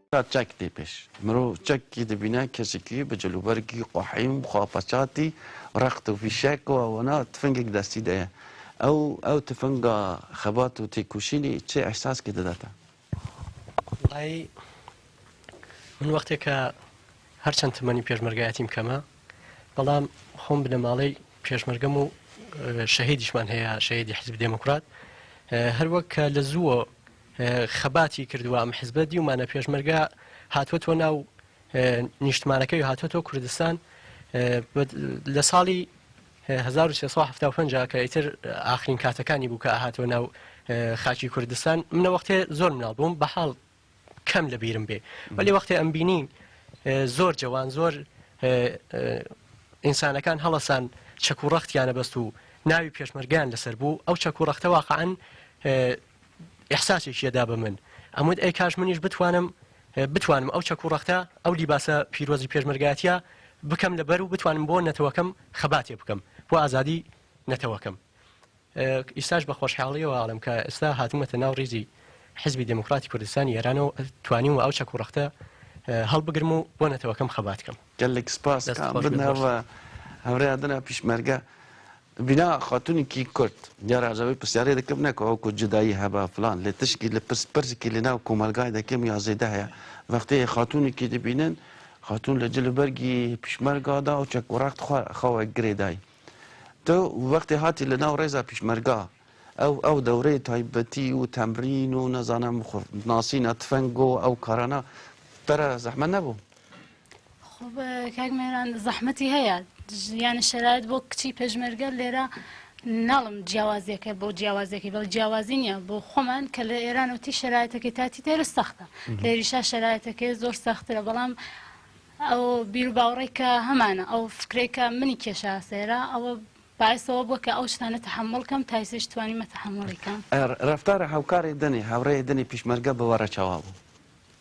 چک دی پیش مرو چکی دبینه کسی که به جلوبرگی قحیم خافشاتی رقت و فیشک و اونا تفنگك دستی ده او تفنگا خبات و تیکوشینی چه احساس که داده؟ والله من وقتی که هرچند تمانی پێشمەرگایەتیم کەمە بەڵام خۆم بنەماڵەی پێشمەرگەم و شەهیدیشمان هەیە شەهیدی حزب دموکرات هەر وەک کە لە زووە خەباتی کردووە ئەم حزبە دیومانە پێشمەرگە هاتووەتەوە ناو نیشتمانەکەی و هاتووەتەوە کوردستان لە ساڵی 1375 کە ئیتر ئاخرین کاتەکانی بوو کە هاتووە ناو خاکی کوردستان منە وەختێ زۆر مناڵ بووم بەحاڵ کەم لە بیرم بێ وەلی وەختێ ئەم بینی زۆر جوان زۆر ئینسانەکان هەڵەسان چەک و ڕەختیانە بەست و ناوی پێشمەرگیان لەسەر بوو ئەو چەک و ڕەختە واقعەن ئیحساسێکیەدا بە من ئەموت ئەی کاش منیش بتوانم ئەو چەک و ڕەختە ئەو لیباسە پیرۆزی پێشمەرگایەتیە بکەم لەبەر و بتوانم بۆ نەتەوەکەم خەباتێ بکەم بۆ ئازادی نەتەوەکەم ئیستاش بە خۆشحاڵیەوە ئاڵم کە ئێستا هاتوومەتە ناو ڕیزی حزبی دموکراتی کوردستانی ئێرانەوە توانیم و ئەو چەک و ڕەختە هەڵبگرم و بۆ نەتەوەکەم خەباتکەم گەلێک سپاس بنەوە هەورەیادنە پیشمەرگە بنا خاتونێکی کورد دیارە ئاژاوی پرسیارێ دەکەم نەکەوە ئەو جودایی هەبا فلان لێ تشکی لە پرسێکی لە ناو کۆمەلگای دەکەم یا زێدە هەیە وەختەیە خاتونێکی دەبینن خاتون لە جلوبەرگی پیشمەرگادا و چەک و ڕەخت خەوە گرێدای تۆ وەختی هاتی لە ناو ڕێزا پیشمەرگا ئەو دەورەی تایبەتی و تەمرین و نەزانم ناسینە تفەنگ و ئەو کارانە بەرە زەحمەت نەبوو خب کاک مێران زەحمەتی هەیە یانە شەرایەت بۆ کچی پێشمەرگە لێرە ناڵم جیاوازیەکە بۆ جیاوازێکی بەڵ جیاوازی نییە بۆ خۆمان کە لە ئێرانەوەتی شەرایەتەکەی تاتی تێرە سەختە لێریشا شەرایەتەکەی زۆر سەخترە بەڵام ئەو بیر و باوەڕێی کە هەمانە ئەو فکرێکە منی کێشە سێرە ئەوە باعثەوە بووە کە ئەو شتانە تەحمڵکەم تایسش توانیمە تەحمڵیکەم ڕەفتارە هاوکاری دەنی هاوڕێی دەنی پیشمەرگە بەوەڕە چاوا بوو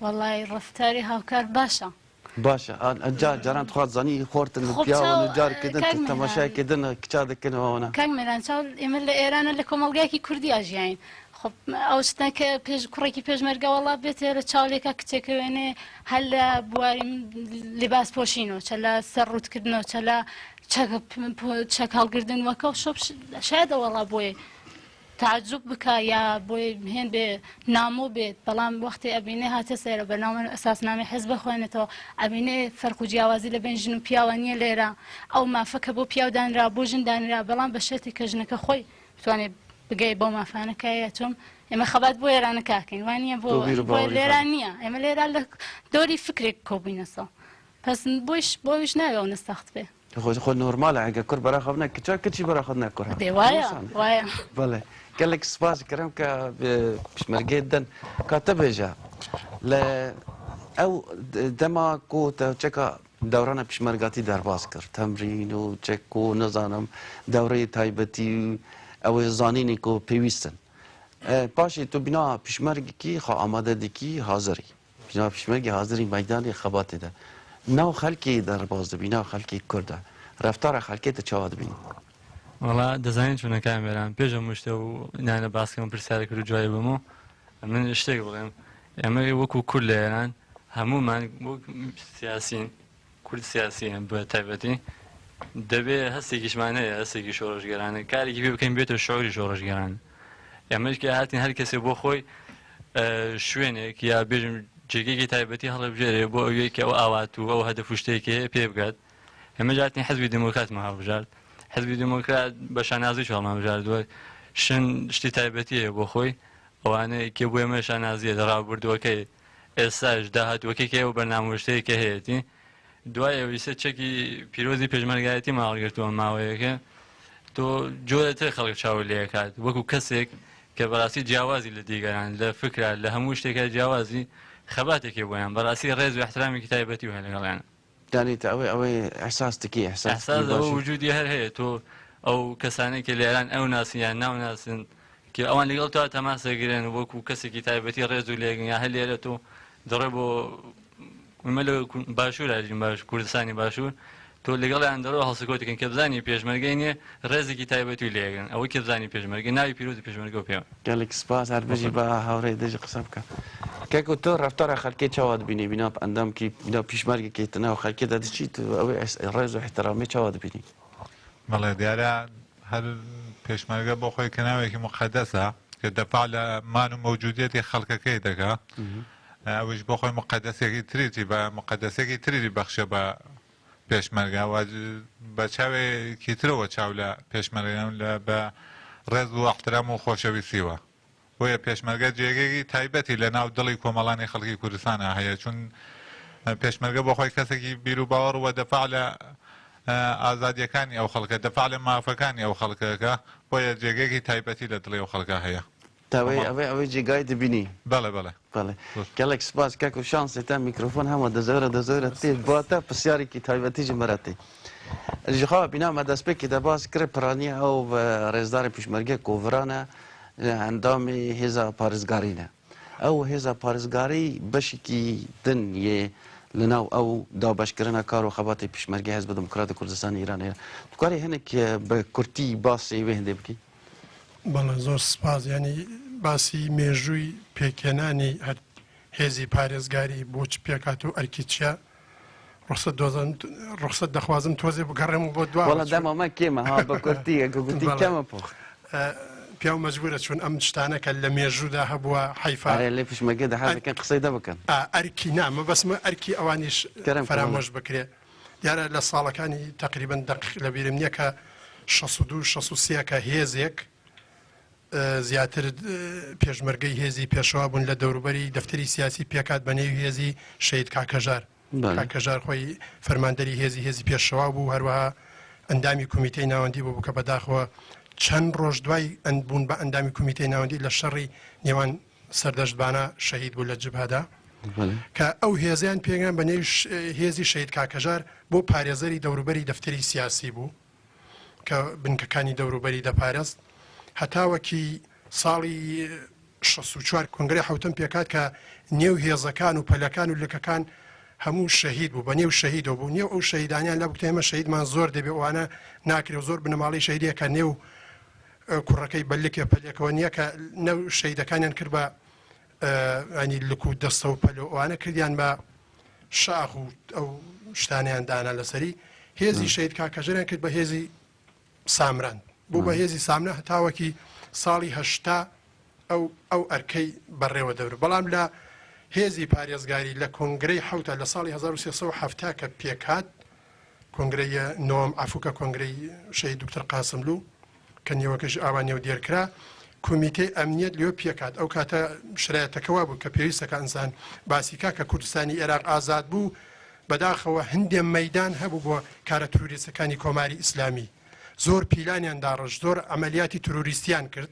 وەڵای ڕەفتاری هاوکار باشە باشە ئەجا جاران خوازانی خۆرتن پیاوە جارکردن تەماشایکردن کچا دەکەنەوەە کاک مێران چاو ئێمە لە ئێرانە لە کۆمەڵگایەکی کوردی ئاژیاین خب ئەو شتان کە کوڕێکی پێشمەرگە وەڵا بێتێرە چاولێکە کچێکەوێنێ هەل لە بواری لێباس پۆشینەوە چە لە سەر ڕوودکردنەوە چە لە چەک هەڵگردن وەکە شۆ شایدە وەڵا بۆی تعجب بکە یا بۆی هێن بێ نامۆ بێت بەڵام وەختی ئەبینێ هاتە سێرە بەناوە ئەساسنامەی حیزب بخوێنێتەوە ئەبینێ فەرق و جیاوازی لە بین ژن و پیاوە نییە لێرە ئەو مافەکە بۆ پیاو دانرا بۆ ژن دانرا بەڵام بە شێتی کە ژنەکە خۆی بتوانێت بگەی بۆ مافانەکەیە چۆم ئێمە خەبات بۆ ئێرانە کاکەین وانە بۆ لێران نییە ئێمە لێران لە دۆری فکرێک کۆبووینەسەوە پس بۆیش ناوێ ئەو نەسەخت بێ خۆ نۆرمالە ئەگە کوور بەراخەونە کچا کچی بەراخەت نەکوڕ وایە بەڵێ gelek spas kirim ke pişmergê din ka te bêje li ew dema ku te çeka dewrana pişmergatî derbas kir temrîn û çek û nizanim dewreyê taybetî ew ê zanînê ku pêwîstin paşê tu bîna pişmergekî xwe amade dikî hazirî bîna pişmergê hazirî meydanê xebatê de nav xelkê derbas dibî nav xelkê Kurd e reftara xelkê te çawa dibînî وڵا دەزانین چونەکان مێران پێشم شتە و نانە باسکەم پرسیارە کرد و جوای بمەوە من شتێک بڵێم ئێمە وەکو کورد لە ئێران هەمومان سیاسین کورد سیاسیان بە تایبەتی دەبێ هەستێکیشمان هەیە هەستێکی شۆڕژگەرانە کارێکی پێ بکەین بێتە شعوری شۆڕژگەران ئێمەشکە هاتین هەر کەسێ بۆ خۆی شوێنێک یا بێژم جێگەیەکی تایبەتی هەڵەبژێرێ بۆ ئەوەیە کە ئەو ئاوات و ئەو هەدەف و شتێکی هەیە پێ بگات ئێمە جاتین حەزبی دموکراتمان هەڵبژارد حزبی دموکرات بە شانازی هەڵمان بژاردووە شن شتی تایبەتیە بۆ خۆی ئەوانەیە کێ بۆ ئێمە شانازیە لە ڕابردووەکەی ئێستاش داهاتوەکەی و بەرنامەشتەیەکە هەیەی دوای ئەویسە چەکی پیرۆزی پێشمەرگایەتی ماڵگرتووە ماوەیەکە تۆ جۆرەتر خەڵک چاوە لێکات وەکو کەسێک کە بەڕاستی جیاوازی لە دیگەران لە فکرا لە هەموو شتێکە جیاوازی خەباتێکی بۆیان بەڕاستی ڕێز و احترامی تایبەتی و هەیە لەگەڵیان دانیت ئەوەی ئەحساس دکی ئەحساس وجودی هەر هەیە تۆ ئەو کەسانێکی لە ئێران ئەو ناسییان ناوناسن کە ئەوان لەگەڵ تا تەماسەگرێن وەکو کەسێکی تایبەتی ڕێز و لێگەن یا هەر لێرە تۆ دەڕێ بۆ لە باشوور ئاژین باش کوردستانی باشوور تۆ لەگەڵیان دەڕۆ هەڵسەکۆتێکن کە بزانی پێشمەرگەی نییە ڕێزێکی تایبەتی و لێگەن ئەوەی کە بزانی پێشمەرگە ناوی پیرۆزی پێشمەرگە و پێوە gelek spas هەر بژی بە هاوڕێ دەژی قسە بکە که تو رفتار خلکی چواد بینی بنا اندام کی بنا پیشمرگی که تنها خلکی داد چی تو او رز و احترامی چواد بینی بەڵێ دیارە هەر پێشمەرگە بۆ خۆی کەناوێکی مقدسە کە دەفاع لە مان و مەوجودیەتی خەڵکەکەی دەکا ئەوش بۆ خۆی مقدسێکی تریتی بە مقدسێکی تریری بەخشە بە پێشمەرگە بە چاوێکی ترەوە چاو لە پێشمەرگە لە بە ڕێز و احترام و خۆشەویستیوە بۆیە پێشمەرگە جێگەی تایبەتی لە ناو دڵی کۆمەڵانی خەڵکی کوردستانە هەیە چون پێشمەرگە بۆ خۆی کەسێکی بیر و باوەڕ وە دەفاع لە ئازادیەکانی ئەو خەڵکە دەفاع لە مافەکانی ئەو خەڵکەکە بۆیە جێگەیەکی تایبەتی لە دڵی ئەو خەڵکە هەیە ئەوەی جێگای دەبینی بەڵێ بەڵێ بەڵێ گەلێک سپاس کاک و شانسێتە میکرۆفۆن هەمە دەزۆرە تێ باتە پرسیارێکی تایبەتیژی مەرەتی ژخوا بینا مەدەستپێکی دەباس کرد پرانیە ئەو ڕێزداری پیشمەرگە کۆڤرانە ئەندامی هێزا پارێزگارینە ئەو هێزا پارێزگاری بەشێکی دن یێ لەناو ئەو دابەشکردنە کار و خەباتی پیشمەرگی حزب دموکراتی کوردستانی ئیرانەیە دوکاری هەنێک بە کورتی باسی وێ هەندێ بکەی بەڵێ زۆر سپاس ینی باسی مێژووی پێکێنانی هەر هێزی پارێزگاری بۆچ پێکات و ئەرکی چیە ڕخسەت دەخوازم تۆزێ بگەڕێم و بۆ دووەڵە دەمەمە کێمە ها بە کورتی گوتی کەمە پۆخ پیا و مەجبورە چون ئەم شتانەکە لە مێژوودا هەبووە حیفا لێ پیشمەرگە دەحەزەکەن قسەی دەبکەن ئەرکی نامە بەسمە ئەرکی ئەوانیش فەرامۆش بکرێ دیارە لە ساڵەکانی تقریبن دقیق لە بیرم نییە کە 62 کە هێزێک زیاتر پێشمەرگەی هێزی پێشەوا بوون لە دەوروبەری دەفتەری سیاسی پێکات بە نێوی هێزی شەید کاکەژار کاکەژار خۆی فەرماندەری هێزی پێشەوا بوو هەروەها ئەندامی کومیتەی ناوەندی بوو بکە بەداخەوە چەند ڕۆژ دوای بوون بە ئەندامی کومیتەی ناوەندی لە شەڕی نێوان سەردەشتبانە شەهید بوو لە جبهەدا کە ئەو هێزیان پێیان بە نێوی هێزی شەید کاکەژار بۆ پارێزەری دەوروبەری دەفتەری سیاسی بوو کە بنکەکانی دەوروبەری دەپارێست هەتاوەکی ساڵی 64 کۆنگرەی حوتم پێکات کە نێو هێزەکان و پەلەکان و لەکەکان هەموو شەهید بوو بە نێو شەهیدەوە بوو نێو ئەو شەهیدانیان لە بکتێمە شەهیدمان زۆر دەبێ ئەوانە ناکرێ زۆر بنەماڵی شەهیدەیە کە نێو کوڕەکەی بەلکێ پەلێکەوە نییە کە نەو شەهیدەکانیان کرد بە ئەنی لک و دەستە و پەلۆ ئەوانە کردیان بە شاخ و ئەو شتانیان دانا لەسەری هێزی شەهید کاکەژەریان کرد بە هێزی سامران بوو بە هێزی سامنە هەتاوەکی ساڵی هەشتا ئەو ئەرکەی بەڕێوە دەبر بەڵام لە هێزی پارێزگاری لە کۆنگرەی حوتە لە ساڵی 1370 کە پێکات کۆنگرەی نۆم ئافوکە کۆنگرەی شەهید دکتەر قاسملوو کە نێوەکەش ئاوانێ و دێرکرا کۆمیتەی ئەمنیەت لێو پێکات ئەو کاتە شرایەتەکەوا بوو کە پێویستەکە ئەنسان باسیکا کە کوردستانی عێراق ئازاد بوو بەداخەوە هەندێک مەیدان هەبوو بۆ کارە تروریستەکانی کۆماری ئیسلامی زۆر پیلانیان داڕژ زۆر ئەمەلیاتی تروریستیان کرد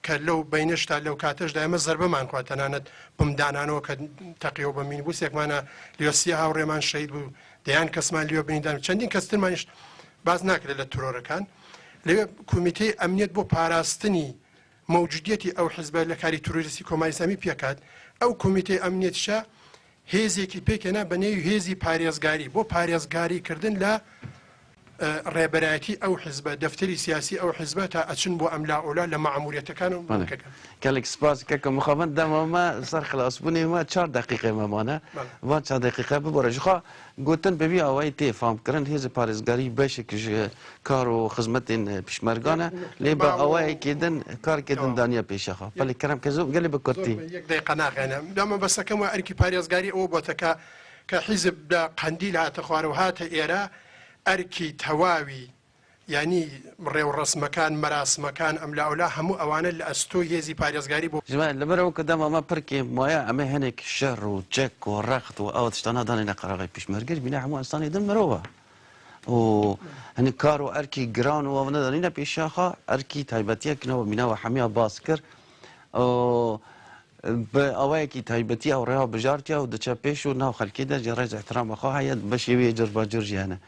کە لەو بینشتا لەو کاتەشدا ئێمە زەربەمان خوا تەنانەت بمدانانەوە کە تەقیەوە بە مینیبوسێکمانە لێسی هاوڕێمان شەید بوو دەیان کەسمان لێوە بینیدان چەندین کەسترمانیش باز ناکرێت لە ترۆرەکان لەوێ کۆمیتەی ئەمنیەت بۆ پاراستنی مەوجودیەتی ئەو حیزبە لە کاری تروریستی کۆماری ئیسلامی پێکات ئەو کۆمیتەی ئەمنیەتشە هێزێکی پێکێنا بە نێوی هێزی پارێزگاری بۆ پارێزگاریکردن لە ڕێبەرایەتی ئەو حیزبە دەفتەری سیاسی ئەو حیزبە تا ئەچن بۆ ئەملا ئۆلا لە مەعموریەتەکان و کەلێک سپاس کەکە مخەمەند دەمەمە سەر خلاصبوونی مە 4 دقیقه مەمانە وا 4 دقیقه ببڕە ژخوا گوتن بەبی ئەوەی تێفامکردن هێز پارێزگاری بەشێکیش کار و خزمەتین پیشمەرگانە لێ بە ئەوەیەکێدن کارکردن دانیا پێشەخوا بەڵێ کەرم کە زۆر گەلێ بە کورتی یەک دقیقە ناخێنە دامە بەسەکەم ئەرکی پارێزگاری ئەوە بۆتەکە کە حیزب لە قەندیل هاتە خوارە و هاتە ئێرە ئەرکی تەواوی ینی ڕێوڕسمەکان مەراسمەکان ئەملاولا هەموو ئەوانە لە ئەستۆ هێزی پارێزگاری بۆ لەبەرەوە کە دەمەمە پرکێ وایە ئەمە هەنێک شەڕ و جەک و ڕەخت و ئەوە تشتانە دانێنە قەرەغی پیشمەرگەر بینە هەموو ئەستانی دن مرۆڤە و هەنی کار و ئەرکی گران و نەدانینە پێشاخە ئەرکی تایبەتیەکنەوە بینەوە هەمیان باس کرد بە ئەوەیەکی تایبەتی ئەو ڕێوا بژارتیا و دەچە پێش و ناو خەلکیدا ڕێز احترامەخوا هەیە بە شێوەیە جرباجرژیانە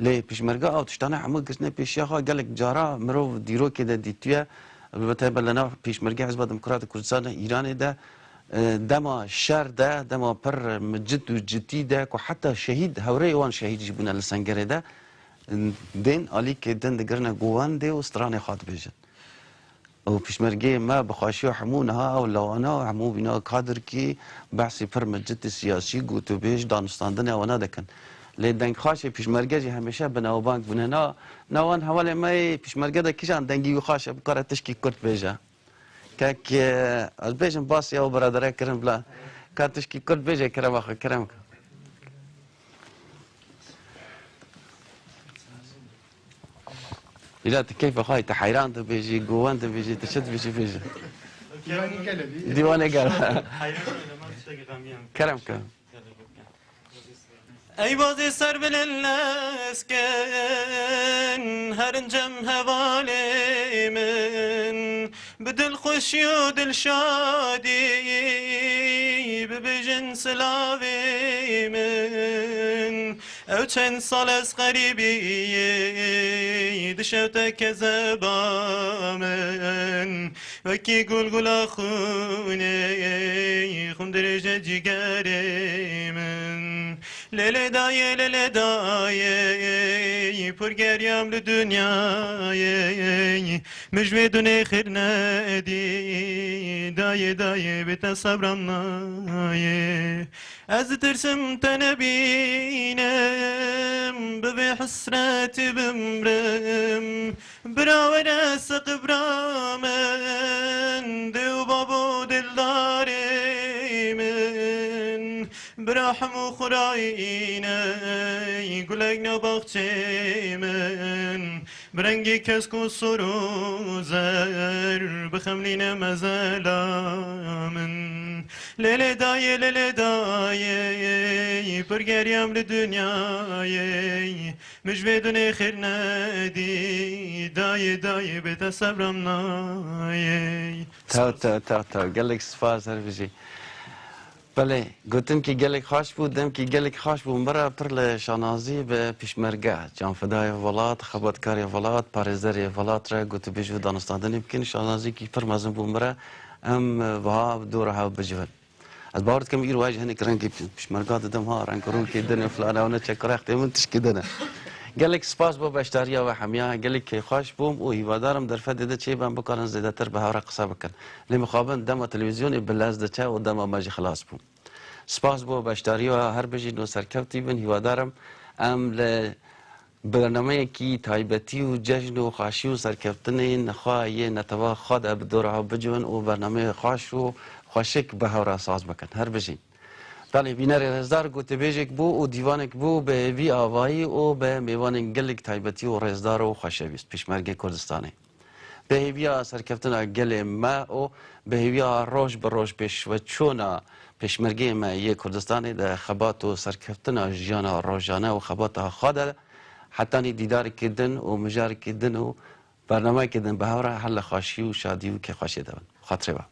لێ پیشمەرگە ئەو تشتانە هەموو گرتنە پێشیاخوا گەلێک جارا مرۆڤ دیرۆکێدا دیتویە بەتایبە لەناو پیشمەرگی حیزب دموکراتی کوردستانە ئیرانێدا دەما شەردا دەما پڕ مجد و جدیدا و حتا شەهید هەورەی ئەوان شەهیدیش بوونە لە سەنگەرێدا دێن ئالیکێدن دەگرنە گووان دێ و سترانێ خات بێژن او پیشمرگه ما بخواشی و همونها او لوانا همو بینا کادر کی بحثی پر مجد سیاسی گوتو بیش دانستاندن اونا دکن لی دنگ خواش پیشمرگه جی همیشه بناو بانک بونه نوان حوالی ما پیشمرگه دا کشان دنگی و خواش بکاره تشکی کرد بیجا که از بیجم باسی او برادره کرن بلا که تشکی کرد بیجا کرم آخه کرم إذا كيف خاي تحيران تبيجي جوان تبيجي تشد بيجي ديواني قال كرم كرم ای بازی سر بلنسکن هرنجم هوالی من بدل خوشی و دل شادی ببجن سلاوی من او چند سال از غریبی دشوتا کذبا من وکی گل گل خونه خون درجه جگری من لیلی دایه پر گریم لدنیای مجوی دونه خیر ندی دایه بیت صبرم نایه از ترسم تنبینم ببی حسرت بمرم براونا سقبرامن دو بابو دلداری من برحم و خرایینه گلگ نباخچه من برنگی کسک و سرو زر بخملین مزلامن لیلی دایه پرگریم لدنیای مجوی دونه خیر ندی دایه بیت صبرم نایه تا قالك صفار سرفيجي بله گفتم که گلک خاش بودم که گلک خاش بودم برای پر شانازی به پیشمرگه جان فدای ولات خبرکاری ولات پارزداری ولات را گفت بیشتر دانستانی بکن شانازی که پر مزن بودم برای وها دورها بجوان از بارد کم ایر واجه هنی کرنگی پیشمرگه دادم ها رنگ رول که دنیا فلانه و نچکر اختی من تشکی دنه گلک سپاس با بشتریا و حمیا گلک خاش بوم و هیوادارم در فد چه بام بکارن زیاده تر به هورا قصه بکن لی مخابن دم تلویزیون بلاز دچه و دم ماجی خلاص بوم سپاس با بشتریا هر بجی نو سرکفتی بن هیوادارم ام ل برنامه کی تایبتی و جشن و خاشی و سرکفتنی نخواهی نتوا خود اب دورها بجون و برنامه خاش و خوشک به هورا ساز بکن هر بجی بله بینر رزدار گوته بیجک بو و دیوانک بو به وی آوایی و به میوان گلک تایبتی و رزدار و خوشویست پیشمرگ کردستانی به هیویا سرکفتن گل ما و به هیویا روش به روش پیش و چونا پیشمرگ ما یک کردستانی ده خبات و سرکفتن جیانا روزانه و خبات خاده حتی دیدار کردن و مجار کردن و برنامه کردن به هورا حل خاشی و شادی و که خوشی دون خاطره با